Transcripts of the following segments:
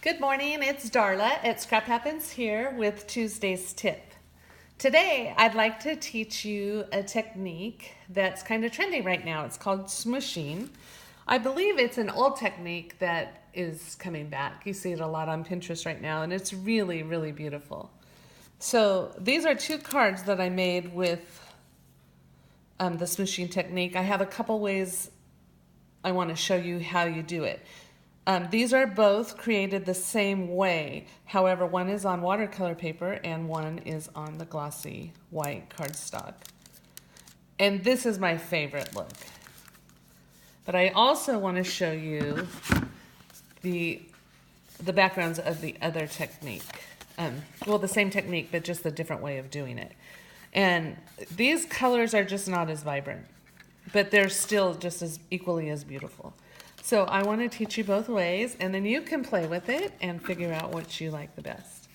Good morning, it's Darla at Scrap Happens here with Tuesday's tip. Today, I'd like to teach you a technique that's kind of trendy right now. It's called smooshing. I believe it's an old technique that is coming back. You see it a lot on Pinterest right now, and it's really, really beautiful. So these are two cards that I made with the smooshing technique. I have a couple ways I want to show you how you do it. These are both created the same way. However, one is on watercolor paper and one is on the glossy white cardstock. And this is my favorite look. But I also want to show you the backgrounds of the other technique. Well, the same technique, but just a different way of doing it. And these colors are just not as vibrant, but they're still just as equally as beautiful. So I want to teach you both ways, and then you can play with it and figure out what you like the best.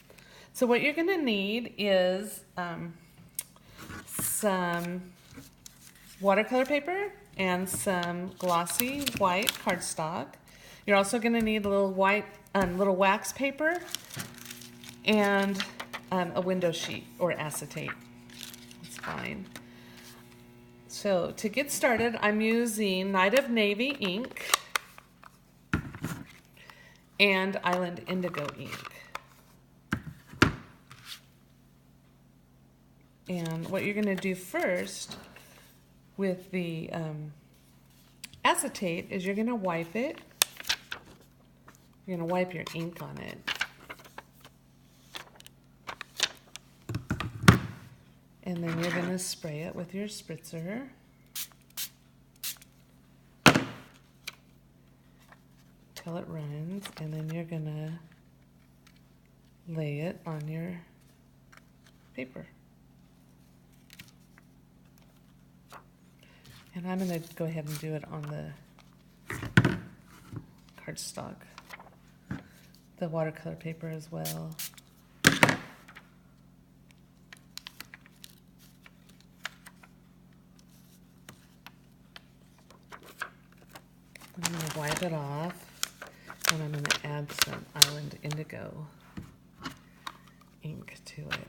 So what you're going to need is some watercolor paper and some glossy white cardstock. You're also going to need a little little wax paper and a window sheet or acetate. That's fine. So to get started, I'm using Night of Navy ink and Island Indigo ink. And what you're going to do first with the acetate is you're going to wipe it. You're going to wipe your ink on it. And then you're going to spray it with your spritzer. Till it runs, and then you're going to lay it on your paper. And I'm going to go ahead and do it on the cardstock, the watercolor paper as well. I'm going to wipe it off, and I'm going to add some Island Indigo ink to it.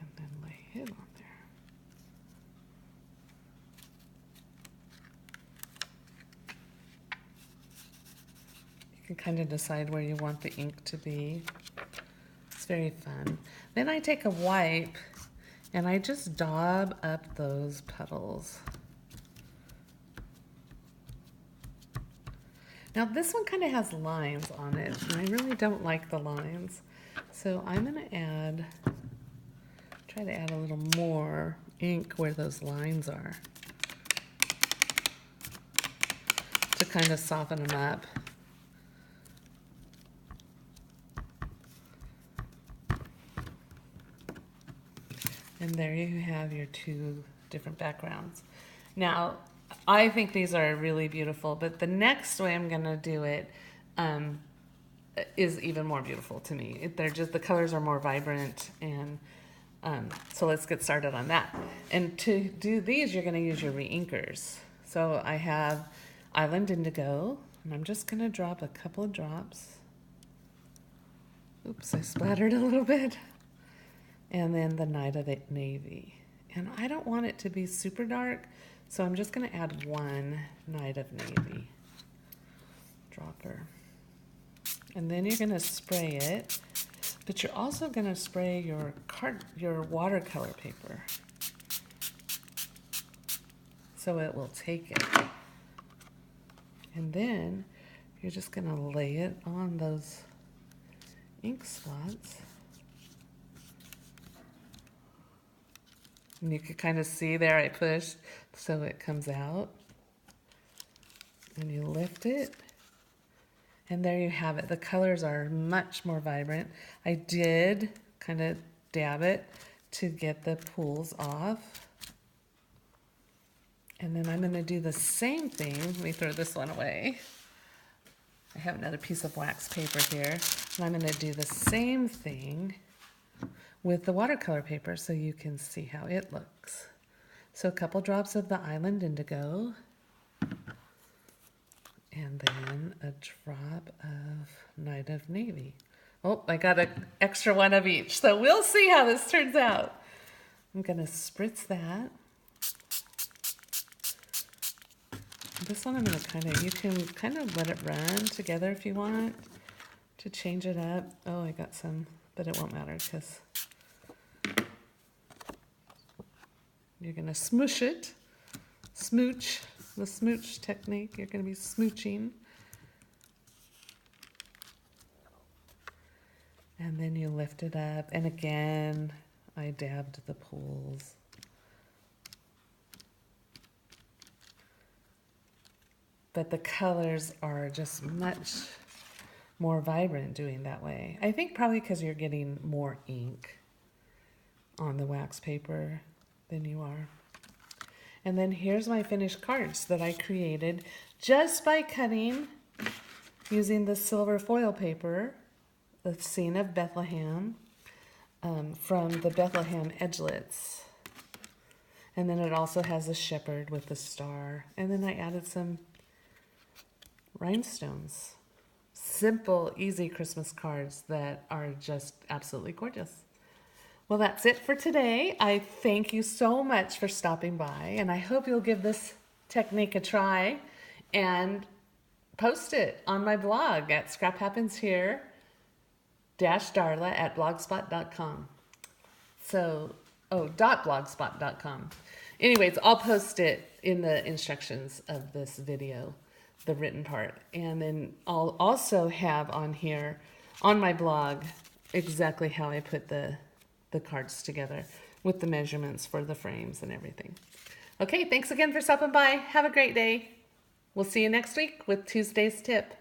And then lay it on there. You can kind of decide where you want the ink to be. It's very fun. Then I take a wipe and I just daub up those petals. Now this one kind of has lines on it, and I really don't like the lines. So I'm going to try to add a little more ink where those lines are to kind of soften them up. And there you have your two different backgrounds. Now, I think these are really beautiful, but the next way I'm going to do it is even more beautiful to me. The colors are more vibrant, and so let's get started on that. And to do these, you're going to use your reinkers. So I have Island Indigo, and I'm just going to drop a couple of drops. Oops, I splattered a little bit. And then the Night of Navy. And I don't want it to be super dark, so I'm just going to add one Night of Navy dropper. And then you're going to spray it, but you're also going to spray your watercolor paper, so it will take it. And then you're just going to lay it on those ink spots. And you can kind of see there I pushed so it comes out. And you lift it. And there you have it. The colors are much more vibrant. I did kind of dab it to get the pools off. And then I'm going to do the same thing. Let me throw this one away. I have another piece of wax paper here. And I'm going to do the same thing with the watercolor paper so you can see how it looks. So a couple drops of the Island Indigo, and then a drop of Night of Navy. Oh, I got an extra one of each, so we'll see how this turns out. I'm gonna spritz that. This one I'm gonna you can kind of let it run together if you want to change it up. Oh, I got some, but it won't matter because you're gonna smoosh it. Smooch, the smooch technique. You're gonna be smooching. And then you lift it up, and again, I dabbed the pools. But the colors are just much more vibrant doing that way. I think probably because you're getting more ink on the wax paper than you are. And then here's my finished cards that I created just by cutting using the silver foil paper, the scene of Bethlehem, from the Bethlehem edgelets. And then it also has a shepherd with the star. And then I added some rhinestones. Simple, easy Christmas cards that are just absolutely gorgeous. Well, that's it for today. I thank you so much for stopping by, and I hope you'll give this technique a try and post it on my blog at scraphappenshere-darla@blogspot.com. .blogspot.com. Anyways, I'll post it in the instructions of this video, the written part. And then I'll also have on here, on my blog, exactly how I put the cards together with the measurements for the frames and everything. Okay, thanks again for stopping by. Have a great day. We'll see you next week with Tuesday's tip.